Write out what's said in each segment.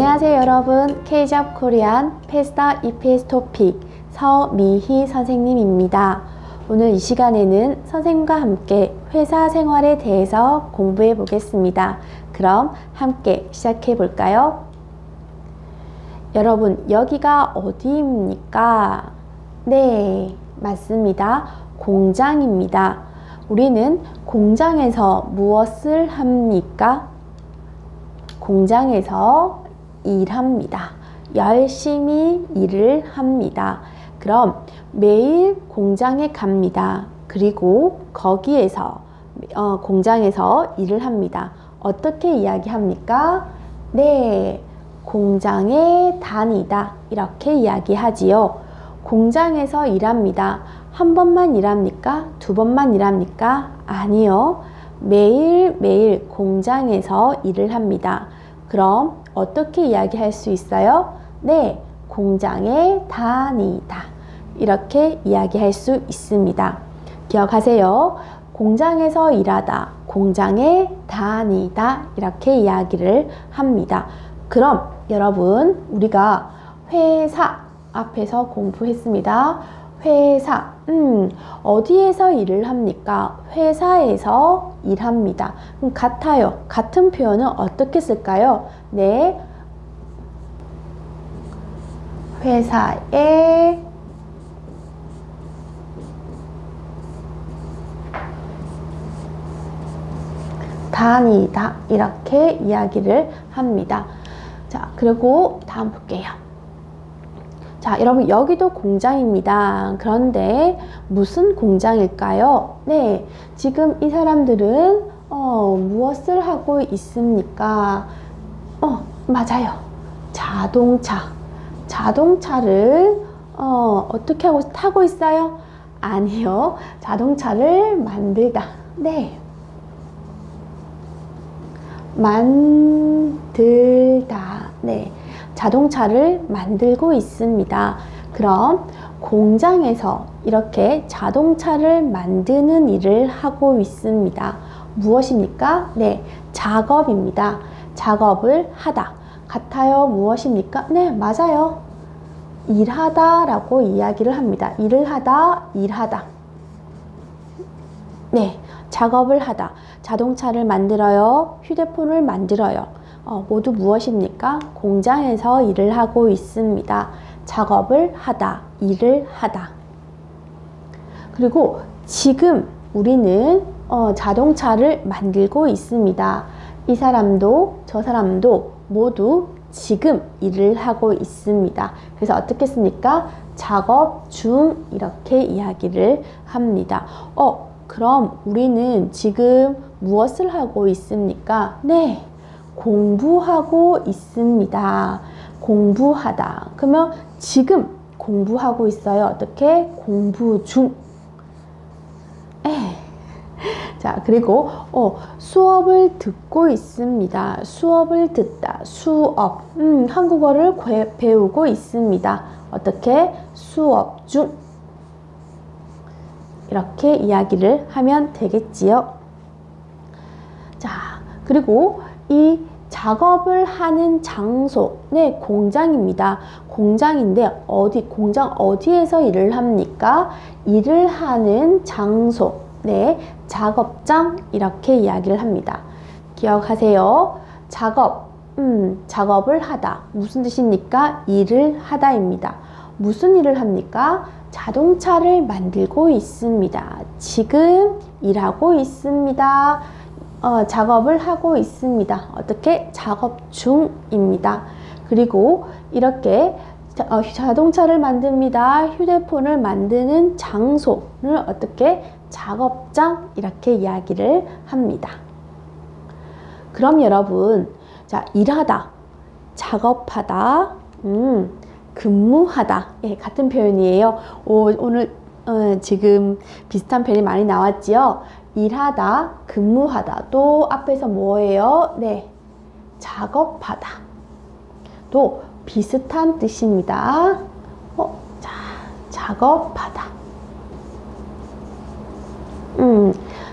안녕하세요 여러분. K-잡 코리안 패스터 EPS 토픽 서미희 선생님입니다. 오늘 이 시간에는 선생님과 함께 회사 생활에 대해서 공부해 보겠습니다. 그럼 함께 시작해 볼까요? 여러분, 여기가 어디입니까? 네, 맞습니다. 공장입니다. 우리는 공장에서 무엇을 합니까? 공장에서 일합니다. 열심히 일을 합니다. 그럼 매일 공장에 갑니다. 그리고 거기에서 공장에서 일을 합니다. 어떻게 이야기합니까? 네, 공장에 다니다. 이렇게 이야기하지요. 공장에서 일합니다. 한 번만 일합니까? 두 번만 일합니까? 아니요. 매일매일 공장에서 일을 합니다. 그럼 어떻게 이야기할 수 있어요? 네, 공장에 다니다. 이렇게 이야기할 수 있습니다. 기억하세요. 공장에서 일하다, 공장에 다니다. 이렇게 이야기를 합니다. 그럼 여러분, 우리가 회사 앞에서 공부했습니다. 회사, 어디에서 일을 합니까? 회사에서 일합니다. 같아요. 같은 표현은 어떻게 쓸까요? 네, 회사에 다니다. 이렇게 이야기를 합니다. 자, 그리고 다음 볼게요. 자, 여러분, 여기도 공장입니다. 그런데 무슨 공장일까요? 네, 지금 이 사람들은 무엇을 하고 있습니까? 맞아요. 자동차를 어떻게 하고 타고 있어요? 아니요. 자동차를 만들다. 네. 만들다. 네. 자동차를 만들고 있습니다. 그럼 공장에서 이렇게 자동차를 만드는 일을 하고 있습니다. 무엇입니까? 네, 작업입니다. 작업을 하다. 같아요. 무엇입니까? 네, 맞아요. 일하다 라고 이야기를 합니다. 일을 하다, 일하다. 네, 작업을 하다. 자동차를 만들어요. 휴대폰을 만들어요. 모두 무엇입니까? 공장에서 일을 하고 있습니다. 작업을 하다, 일을 하다. 그리고 지금 우리는 자동차를 만들고 있습니다. 이 사람도 저 사람도 모두 지금 일을 하고 있습니다. 그래서 어떻게 씁니까? 작업 중 이렇게 이야기를 합니다. 그럼 우리는 지금 무엇을 하고 있습니까? 네, 공부하고 있습니다. 공부하다. 그러면 지금 공부하고 있어요. 어떻게? 공부 중. 자, 그리고 수업을 듣고 있습니다. 수업을 듣다. 수업. 한국어를 배우고 있습니다. 어떻게? 수업 중. 이렇게 이야기를 하면 되겠지요. 자, 그리고 이 작업을 하는 장소, 네, 공장입니다. 공장인데 공장 어디에서 일을 합니까? 일을 하는 장소, 네, 작업장 이렇게 이야기를 합니다. 기억하세요. 작업을 하다. 무슨 뜻입니까? 일을 하다입니다. 무슨 일을 합니까? 자동차를 만들고 있습니다. 지금 일하고 있습니다. 작업을 하고 있습니다. 어떻게? 작업 중입니다. 그리고 이렇게 자동차를 만듭니다. 휴대폰을 만드는 장소를 어떻게? 작업장 이렇게 이야기를 합니다. 그럼 여러분, 자, 일하다, 작업하다, 근무하다. 예, 같은 표현이에요. 오늘 지금 비슷한 표현이 많이 나왔지요. 일하다, 근무하다. 또 앞에서 뭐예요? 네, 작업하다. 또 비슷한 뜻입니다. 자, 작업하다.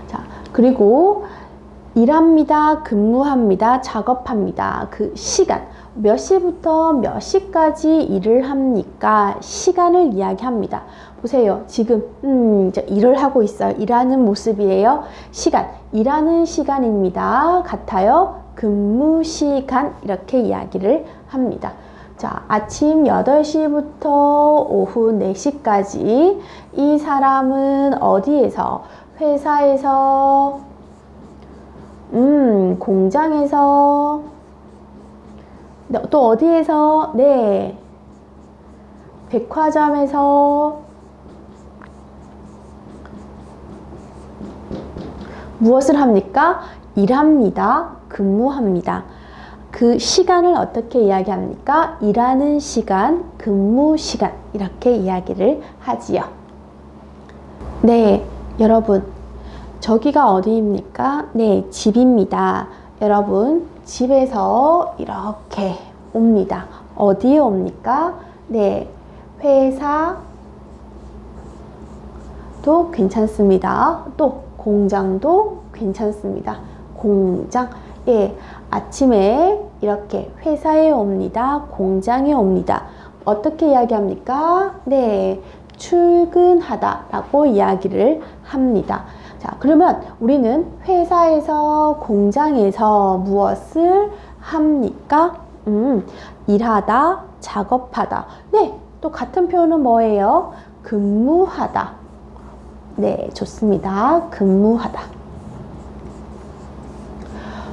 자, 그리고 일합니다, 근무합니다, 작업합니다. 그 시간, 몇 시부터 몇 시까지 일을 합니까? 시간을 이야기합니다. 보세요. 지금 일을 하고 있어요. 일하는 모습이에요. 시간, 일하는 시간입니다. 같아요. 근무 시간 이렇게 이야기를 합니다. 자, 아침 8시부터 오후 4시까지 이 사람은 어디에서? 회사에서, 공장에서, 또 어디에서? 네, 백화점에서 무엇을 합니까? 일합니다. 근무합니다. 그 시간을 어떻게 이야기합니까? 일하는 시간, 근무 시간 이렇게 이야기를 하지요. 네, 여러분 저기가 어디입니까? 네, 집입니다. 여러분 집에서 이렇게 옵니다. 어디에 옵니까? 네, 회사도 괜찮습니다. 또 공장도 괜찮습니다. 공장, 예, 아침에 이렇게 회사에 옵니다. 공장에 옵니다. 어떻게 이야기합니까? 네, 출근하다 라고 이야기를 합니다. 자, 그러면 우리는 회사에서, 공장에서 무엇을 합니까? 일하다, 작업하다. 네, 또 같은 표현은 뭐예요? 근무하다. 네, 좋습니다. 근무하다.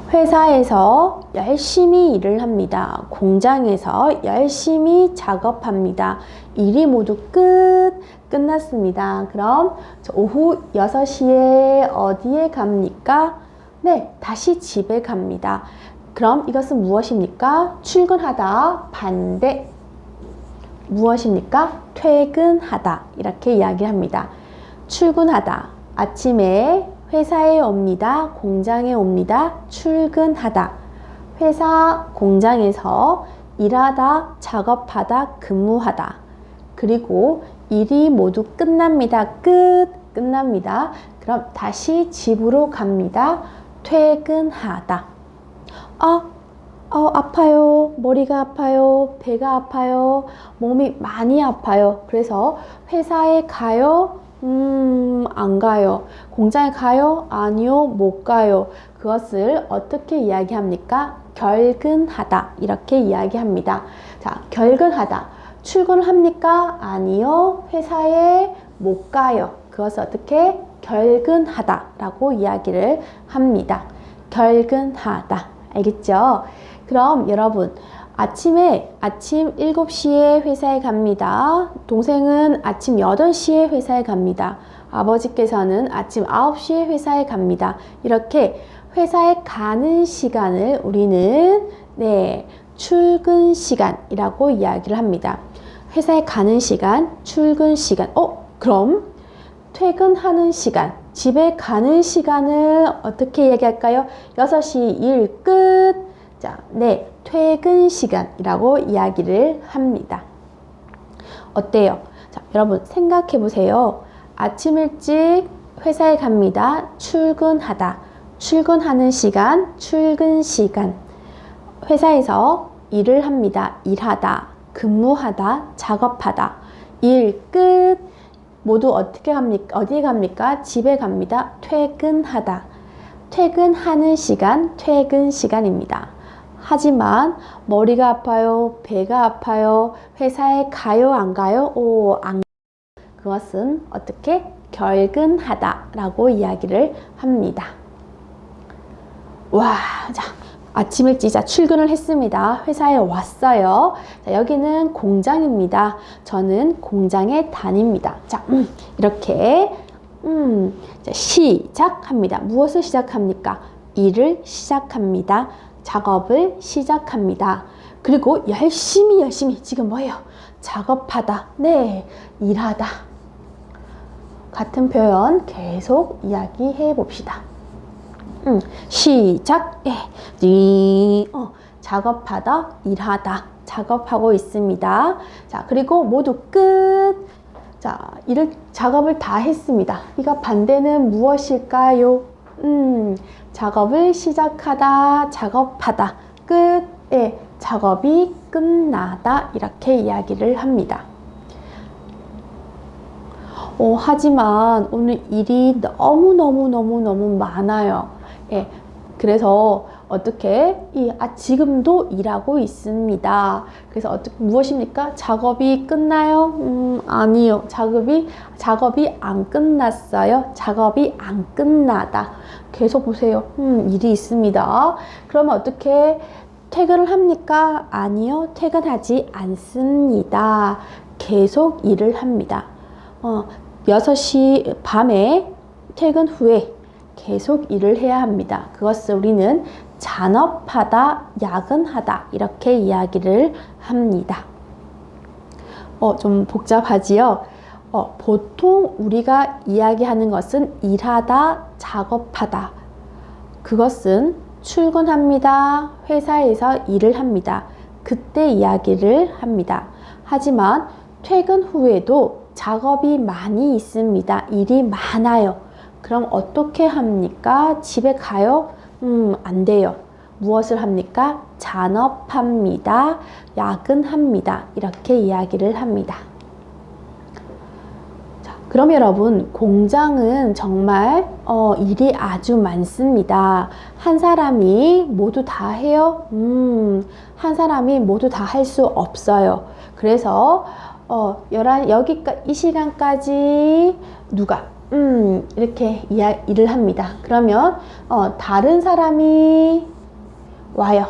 회사에서 열심히 일을 합니다. 공장에서 열심히 작업합니다. 일이 모두 끝났습니다. 그럼 오후 6시에 어디에 갑니까? 네, 다시 집에 갑니다. 그럼 이것은 무엇입니까? 출근하다, 반대. 무엇입니까? 퇴근하다. 이렇게 이야기합니다. 출근하다. 아침에 회사에 옵니다. 공장에 옵니다. 출근하다. 회사, 공장에서 일하다, 작업하다, 근무하다. 그리고 일이 모두 끝납니다. 끝납니다. 그럼 다시 집으로 갑니다. 퇴근하다. 아파요. 머리가 아파요. 배가 아파요. 몸이 많이 아파요. 그래서 회사에 가요? 안 가요. 공장에 가요? 아니요, 못 가요. 그것을 어떻게 이야기합니까? 결근하다. 이렇게 이야기합니다. 자, 결근하다. 출근을 합니까? 아니요, 회사에 못 가요. 그것을 어떻게? 결근하다 라고 이야기를 합니다. 결근하다. 알겠죠? 그럼 여러분, 아침 7시에 회사에 갑니다. 동생은 아침 8시에 회사에 갑니다. 아버지께서는 아침 9시에 회사에 갑니다. 이렇게 회사에 가는 시간을 우리는 네, 출근 시간이라고 이야기를 합니다. 회사에 가는 시간, 출근 시간. 그럼 퇴근하는 시간, 집에 가는 시간을 어떻게 얘기할까요? 6시 일 끝. 자, 네, 퇴근 시간이라고 이야기를 합니다. 어때요? 자, 여러분 생각해 보세요. 아침 일찍 회사에 갑니다. 출근하다. 출근하는 시간, 출근 시간. 회사에서 일을 합니다. 일하다, 근무하다, 작업하다. 일 끝. 모두 어떻게 합니까? 어디에 갑니까? 집에 갑니다. 퇴근하다. 퇴근하는 시간, 퇴근 시간입니다. 하지만 머리가 아파요, 배가 아파요, 회사에 가요, 안 가요? 안 가요. 그것은 어떻게? 결근하다 라고 이야기를 합니다. 와, 자, 아침 일찍 출근을 했습니다. 회사에 왔어요. 자, 여기는 공장입니다. 저는 공장에 다닙니다. 자, 이렇게 자, 시작합니다. 무엇을 시작합니까? 일을 시작합니다. 작업을 시작합니다. 그리고 열심히 지금 뭐예요? 작업하다. 네, 일하다. 같은 표현 계속 이야기해 봅시다. 시작. 작업하다, 일하다. 작업하고 있습니다. 자, 그리고 모두 끝. 자, 작업을 다 했습니다. 이거 반대는 무엇일까요? 작업을 시작하다, 작업하다. 끝. 작업이 끝나다 이렇게 이야기를 합니다. 하지만 오늘 일이 너무 많아요. 예, 그래서 어떻게 지금도 일하고 있습니다. 그래서 무엇입니까? 작업이 끝나요? 아니요. 작업이 안 끝났어요. 작업이 안 끝나다. 계속 보세요. 일이 있습니다. 그러면 어떻게 퇴근을 합니까? 아니요. 퇴근하지 않습니다. 계속 일을 합니다. 6시 밤에 퇴근 후에 계속 일을 해야 합니다. 그것을 우리는 잔업하다, 야근하다 이렇게 이야기를 합니다. 좀 복잡하지요? 보통 우리가 이야기하는 것은 일하다, 작업하다. 그것은 출근합니다. 회사에서 일을 합니다. 그때 이야기를 합니다. 하지만 퇴근 후에도 작업이 많이 있습니다. 일이 많아요. 그럼 어떻게 합니까? 집에 가요? 안 돼요. 무엇을 합니까? 잔업합니다. 야근합니다. 이렇게 이야기를 합니다. 자, 그럼 여러분, 공장은 정말 일이 아주 많습니다. 한 사람이 모두 다 해요? 한 사람이 모두 다 할 수 없어요. 그래서 이 시간까지 누가 이렇게 일을 합니다. 그러면 다른 사람이 와요.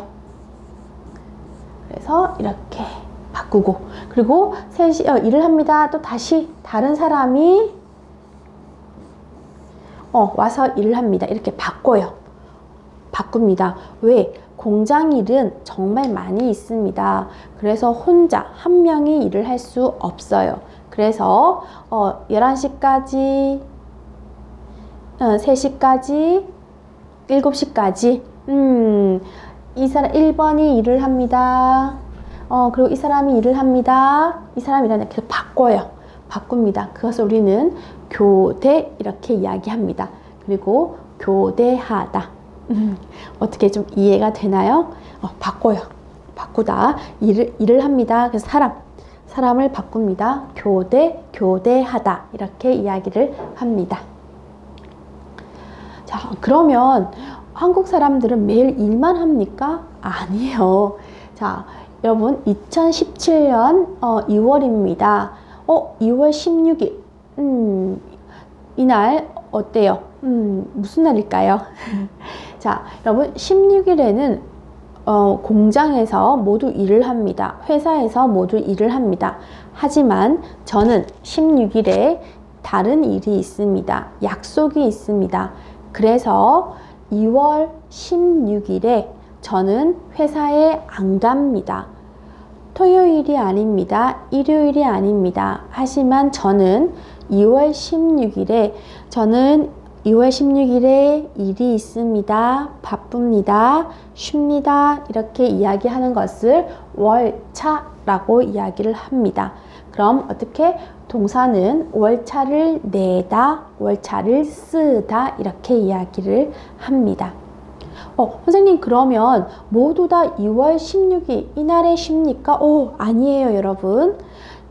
그래서 이렇게 바꾸고, 그리고 3시 일을 합니다. 또 다시 다른 사람이 와서 일을 합니다. 이렇게 바꿉니다. 왜? 공장 일은 정말 많이 있습니다. 그래서 혼자 한 명이 일을 할 수 없어요. 그래서 11시까지 3시까지 7시까지 이 사람 1번이 일을 합니다. 그리고 이 사람이 일을 합니다. 이 사람이 일하는 계속 바꿉니다. 그것을 우리는 교대 이렇게 이야기합니다. 그리고 교대하다. 어떻게 좀 이해가 되나요? 바꾸다. 일을 합니다. 그래서 사람을 바꿉니다. 교대하다. 이렇게 이야기를 합니다. 자, 그러면 한국 사람들은 매일 일만 합니까? 아니에요. 자, 여러분, 2017년 2월입니다. 2월 16일. 이날 어때요? 무슨 날일까요? 자, 여러분, 16일에는 공장에서 모두 일을 합니다. 회사에서 모두 일을 합니다. 하지만 저는 16일에 다른 일이 있습니다. 약속이 있습니다. 그래서 2월 16일에 저는 회사에 안 갑니다. 토요일이 아닙니다. 일요일이 아닙니다. 하지만 저는 2월 16일에 일이 있습니다. 바쁩니다. 쉽니다. 이렇게 이야기하는 것을 월차라고 이야기를 합니다. 그럼 어떻게? 동사는 월차를 내다, 월차를 쓰다 이렇게 이야기를 합니다. 선생님, 그러면 모두 다 2월 16일 이날에 쉽니까? 아니에요, 여러분.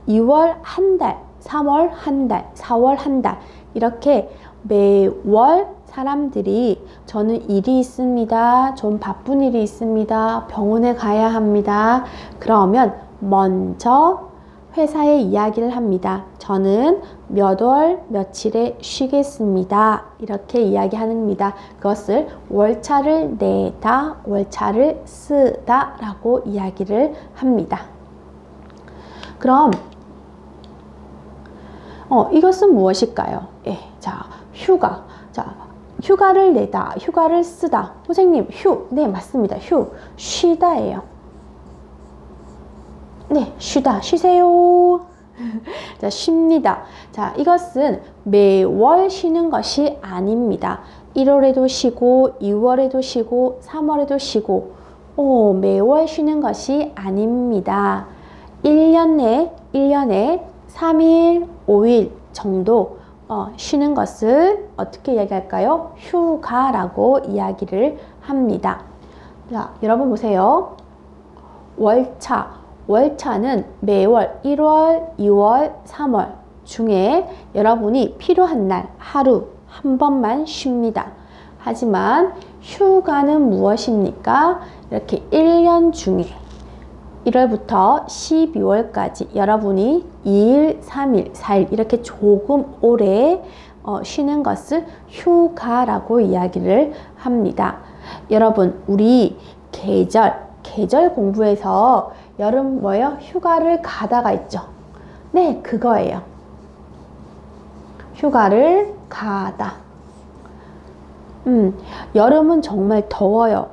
2월 한 달, 3월 한 달, 4월 한 달 이렇게 매월 사람들이 저는 일이 있습니다. 좀 바쁜 일이 있습니다. 병원에 가야 합니다. 그러면 먼저 회사에 이야기를 합니다. 저는 몇 월 며칠에 쉬겠습니다. 이렇게 이야기합니다. 그것을 월차를 내다, 월차를 쓰다 라고 이야기를 합니다. 그럼 이것은 무엇일까요? 자, 휴가. 자, 휴가를 내다, 휴가를 쓰다. 선생님, 네, 맞습니다. 쉬다예요. 네, 쉬세요. 자, 쉽니다. 자, 이것은 매월 쉬는 것이 아닙니다. 1월에도 쉬고, 2월에도 쉬고, 3월에도 쉬고, 매월 쉬는 것이 아닙니다. 1년에 3일, 5일 정도 쉬는 것을 어떻게 이야기할까요? 휴가라고 이야기를 합니다. 자, 여러분 보세요. 월차는 매월 1월, 2월, 3월 중에 여러분이 필요한 날 하루 한 번만 쉽니다. 하지만 휴가는 무엇입니까? 이렇게 1년 중에 1월부터 12월까지 여러분이 2일, 3일, 4일 이렇게 조금 오래 쉬는 것을 휴가라고 이야기를 합니다. 여러분, 우리 계절 공부에서 여름 뭐예요? 휴가를 가다가 있죠. 네, 그거예요. 휴가를 가다. 여름은 정말 더워요.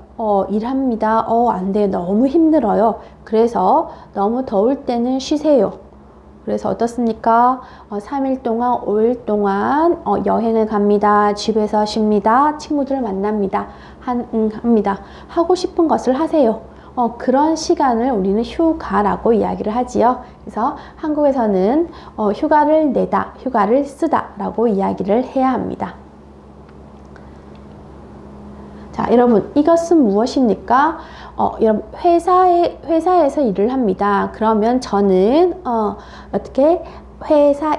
일합니다. 안 돼요. 너무 힘들어요. 그래서 너무 더울 때는 쉬세요. 그래서 어떻습니까? 3일 동안, 5일 동안 여행을 갑니다. 집에서 쉽니다. 친구들을 만납니다. 합니다. 하고 싶은 것을 하세요. 그런 시간을 우리는 휴가라고 이야기를 하지요. 그래서 한국에서는 휴가를 내다, 휴가를 쓰다 라고 이야기를 해야 합니다. 자, 여러분, 이것은 무엇입니까? 여러분, 회사에서 일을 합니다. 그러면 저는, 어떻게? 회사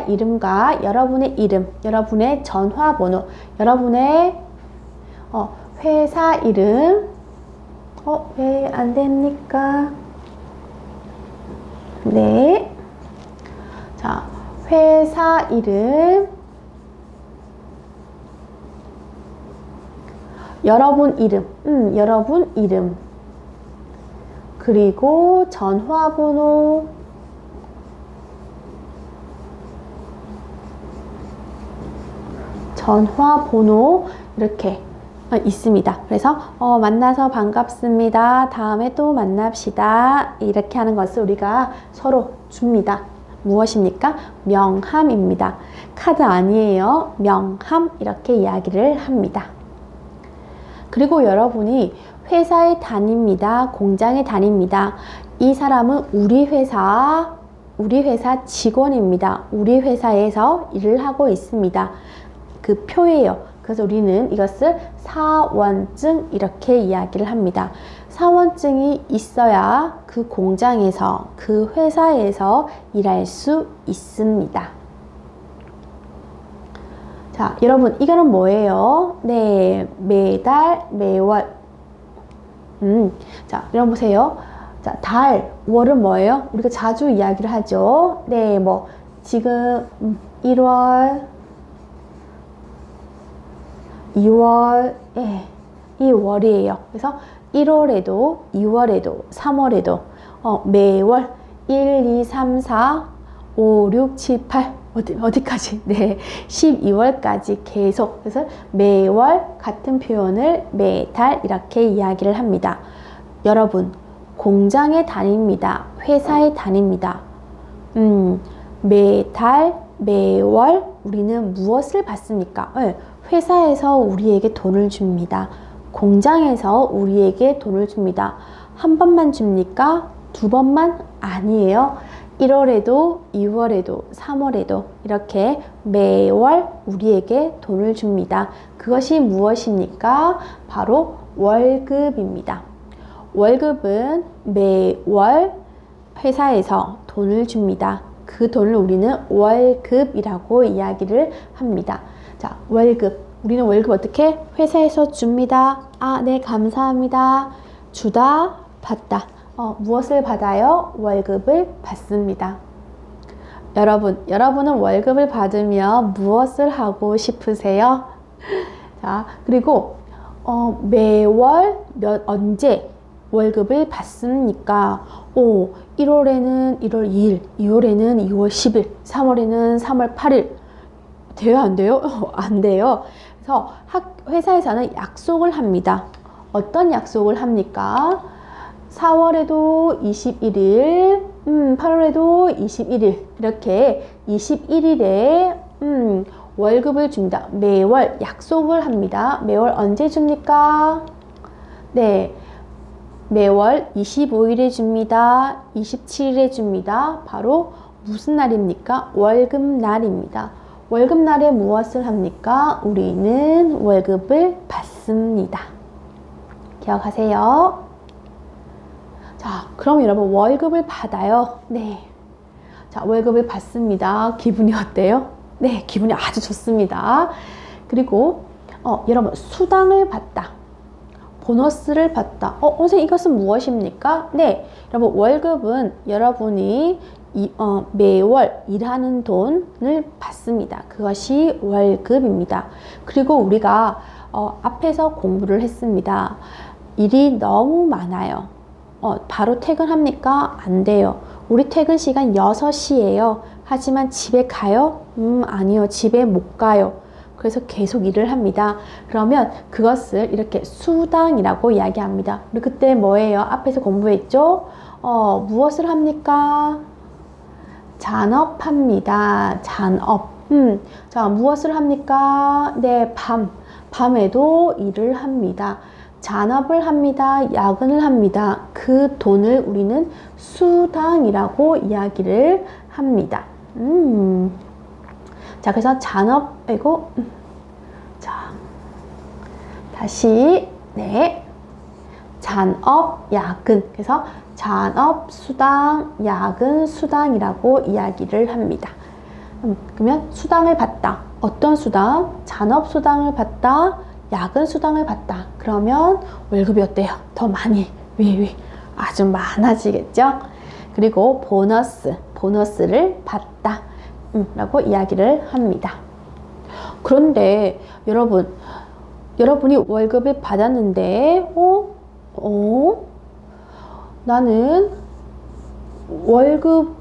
이름과 여러분의 이름, 여러분의 전화번호, 여러분의, 회사 이름, 왜 안 됩니까? 네. 자, 회사 이름, 여러분 이름, 그리고 전화번호, 이렇게 있습니다. 그래서 만나서 반갑습니다. 다음에 또 만납시다. 이렇게 하는 것을 우리가 서로 줍니다. 무엇입니까? 명함입니다. 카드 아니에요. 명함 이렇게 이야기를 합니다. 그리고 여러분이 회사에 다닙니다. 공장에 다닙니다. 이 사람은 우리 회사 직원입니다. 우리 회사에서 일을 하고 있습니다. 그 표예요. 그래서 우리는 이것을 사원증 이렇게 이야기를 합니다. 사원증이 있어야 그 공장에서, 그 회사에서 일할 수 있습니다. 자, 여러분, 이거는 뭐예요? 네, 매달, 매월. 자, 여러분 보세요. 자, 달, 월은 뭐예요? 우리가 자주 이야기를 하죠. 네, 뭐, 지금 1월, 2월, 이 월이에요. 그래서 1월에도, 2월에도, 3월에도, 매월 1, 2, 3, 4, 5, 6, 7, 8, 어디까지? 네, 12월까지 계속. 그래서 매월 같은 표현을 매달 이렇게 이야기를 합니다. 여러분, 공장에 다닙니다. 회사에 다닙니다. 매달, 매월 우리는 무엇을 받습니까? 회사에서 우리에게 돈을 줍니다. 공장에서 우리에게 돈을 줍니다. 한 번만 줍니까? 두 번만? 아니에요. 1월에도, 2월에도, 3월에도 이렇게 매월 우리에게 돈을 줍니다. 그것이 무엇입니까? 바로 월급입니다. 월급은 매월 회사에서 돈을 줍니다. 그 돈을 우리는 월급이라고 이야기를 합니다. 자, 월급. 우리는 월급 어떻게? 회사에서 줍니다. 네, 감사합니다. 주다, 받다. 무엇을 받아요? 월급을 받습니다. 여러분은 월급을 받으면 무엇을 하고 싶으세요? 자, 그리고 매월 언제 월급을 받습니까? 1월에는 1월 2일, 2월에는 2월 10일, 3월에는 3월 8일. 돼요? 안 돼요? 안 돼요. 그래서 회사에서는 약속을 합니다. 어떤 약속을 합니까? 4월에도 21일, 8월에도 21일, 이렇게 21일에 월급을 줍니다. 매월 약속을 합니다. 매월 언제 줍니까? 네, 매월 25일에 줍니다. 27일에 줍니다. 바로 무슨 날입니까? 월급날입니다. 월급날에 무엇을 합니까? 우리는 월급을 받습니다. 기억하세요. 자, 그럼 여러분 월급을 받아요. 네. 자, 월급을 받습니다. 기분이 어때요? 네, 기분이 아주 좋습니다. 그리고 여러분 수당을 받다. 보너스를 받다. 선생님 이것은 무엇입니까? 네, 여러분 월급은 여러분이 매월 일하는 돈을 받습니다. 그것이 월급입니다. 그리고 우리가 앞에서 공부를 했습니다. 일이 너무 많아요. 바로 퇴근합니까? 안 돼요. 우리 퇴근 시간 6시예요. 하지만 집에 가요? 아니요. 집에 못 가요. 그래서 계속 일을 합니다. 그러면 그것을 이렇게 수당이라고 이야기합니다. 우리 그때 뭐예요? 앞에서 공부했죠? 무엇을 합니까? 잔업합니다. 잔업. 자, 무엇을 합니까? 네, 밤에도 일을 합니다. 잔업을 합니다. 야근을 합니다. 그 돈을 우리는 수당이라고 이야기를 합니다. 자, 그래서 잔업, 자, 다시, 네. 잔업, 야근. 그래서 잔업, 수당, 야근, 수당이라고 이야기를 합니다. 그러면 수당을 받다. 어떤 수당? 잔업 수당을 받다. 야근 수당을 받다. 그러면 월급이 어때요? 더 많이, 아주 많아지겠죠? 그리고 보너스를 받다. 라고 이야기를 합니다. 그런데 여러분이 월급을 받았는데, 나는 월급,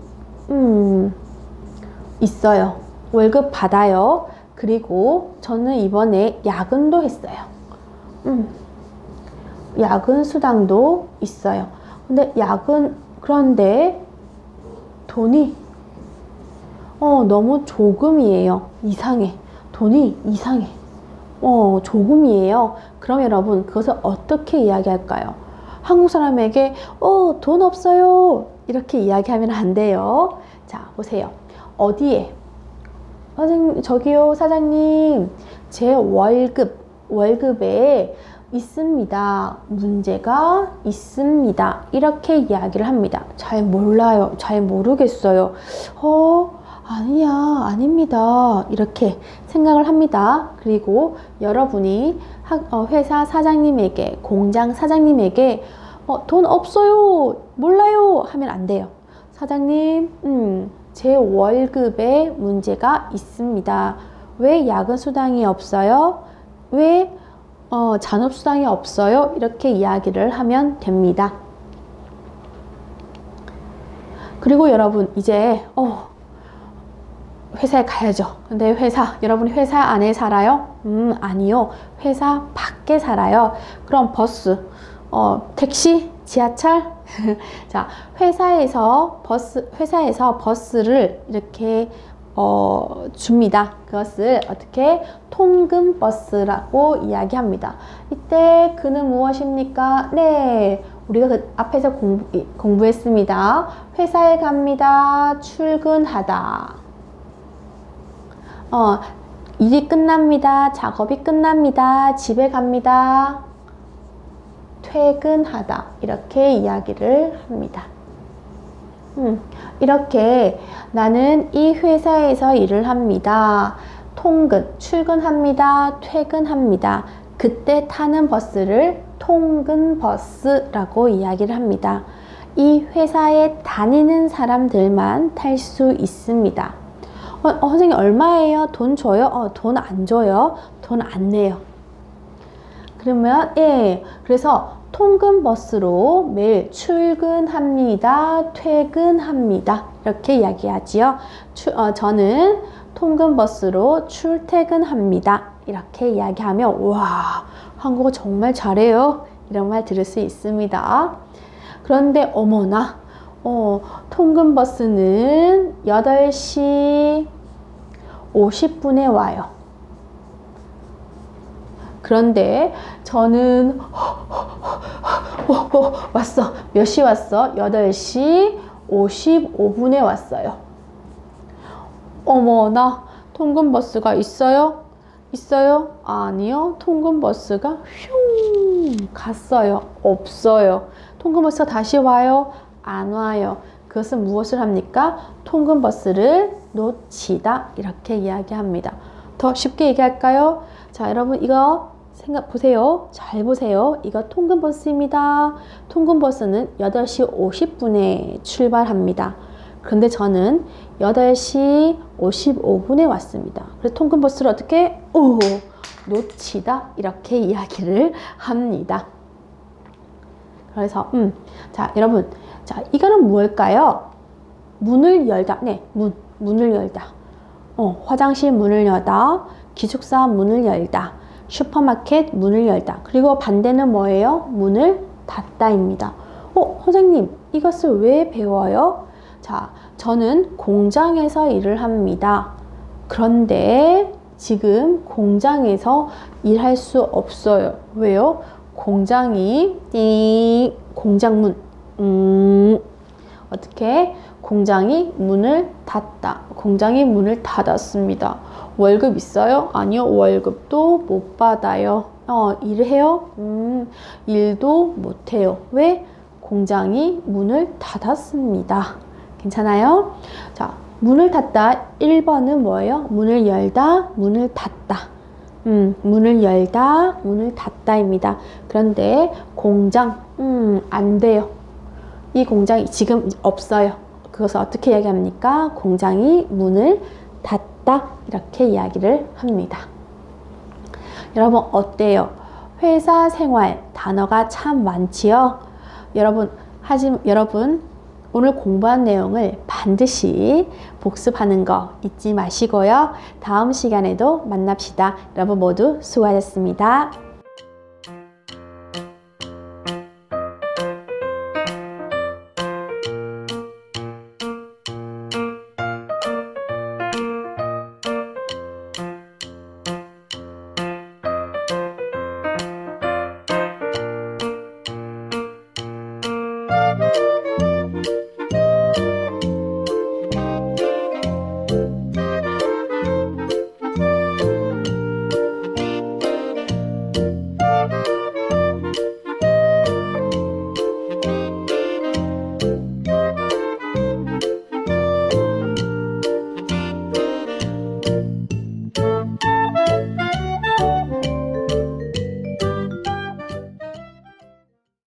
있어요. 월급 받아요. 그리고 저는 이번에 야근도 했어요. 야근 수당도 있어요. 근데 그런데 돈이 너무 조금이에요. 이상해. 돈이 이상해. 조금이에요. 그럼 여러분 그것을 어떻게 이야기할까요? 한국 사람에게 돈 없어요. 이렇게 이야기하면 안 돼요. 자, 보세요. 어디에? 선생님, 저기요, 사장님. 제 월급에 있습니다. 문제가 있습니다. 이렇게 이야기를 합니다. 잘 몰라요. 잘 모르겠어요. 아닙니다. 이렇게 생각을 합니다. 그리고 여러분이 회사 사장님에게, 공장 사장님에게 돈 없어요. 몰라요. 하면 안 돼요. 사장님, 제 월급에 문제가 있습니다. 왜 야근 수당이 없어요? 왜 잔업 수당이 없어요? 이렇게 이야기를 하면 됩니다. 그리고 여러분 이제 회사에 가야죠. 근데 여러분이 회사 안에 살아요? 아니요. 회사 밖에 살아요. 그럼 버스, 택시, 지하철? 자, 회사에서 버스를 이렇게 줍니다. 그것을 어떻게 통근 버스라고 이야기합니다. 이때 그는 무엇입니까? 네, 우리가 그 앞에서 공부했습니다. 회사에 갑니다. 출근하다. 일이 끝납니다. 작업이 끝납니다. 집에 갑니다. 퇴근하다. 이렇게 이야기를 합니다. 이렇게 나는 이 회사에서 일을 합니다. 출근합니다. 퇴근합니다. 그때 타는 버스를 통근버스라고 이야기를 합니다. 이 회사에 다니는 사람들만 탈 수 있습니다. 선생님 얼마예요? 돈 줘요? 돈 안 줘요. 돈 안 내요. 그러면 그래서 통근버스로 매일 출근합니다. 퇴근합니다. 이렇게 이야기하지요. 저는 통근버스로 출퇴근합니다. 이렇게 이야기하면 와, 한국어 정말 잘해요. 이런 말 들을 수 있습니다. 그런데 어머나, 통근버스는 8시 50분에 와요. 그런데 저는 왔어. 몇 시 왔어? 8시 55분에 왔어요. 어머나, 통근버스가 있어요? 있어요? 아니요. 통근버스가 슝 갔어요. 없어요. 통근버스가 다시 와요? 안 와요. 그것은 무엇을 합니까? 통근버스를 놓치다. 이렇게 이야기합니다. 더 쉽게 얘기할까요? 자, 여러분 이거 보세요. 잘 보세요. 이거 통근버스입니다. 통근버스는 8시 50분에 출발합니다. 그런데 저는 8시 55분에 왔습니다. 그래서 통근버스를 어떻게? 놓치다. 이렇게 이야기를 합니다. 그래서 자, 여러분. 자, 이거는 무엇일까요? 문을 열다. 네, 문을 열다. 화장실 문을 열다. 기숙사 문을 열다. 슈퍼마켓 문을 열다. 그리고 반대는 뭐예요? 문을 닫다입니다. 선생님, 이것을 왜 배워요? 자, 저는 공장에서 일을 합니다. 그런데 지금 공장에서 일할 수 없어요. 왜요? 공장이 공장문 어떻게? 공장이 문을 닫다. 공장이 문을 닫았습니다. 월급 있어요? 아니요. 월급도 못 받아요. 일을 해요? 일도 못 해요. 왜? 공장이 문을 닫았습니다. 괜찮아요? 자, 문을 닫다. 1번은 뭐예요? 문을 열다, 문을 닫다. 문을 열다, 문을 닫다입니다. 그런데 공장, 안 돼요. 이 공장이 지금 없어요. 그것을 어떻게 이야기합니까? 공장이 문을 닫다. 이렇게 이야기를 합니다. 여러분 어때요? 회사 생활 단어가 참 많지요? 여러분 오늘 공부한 내용을 반드시 복습하는 거 잊지 마시고요. 다음 시간에도 만납시다. 여러분 모두 수고하셨습니다.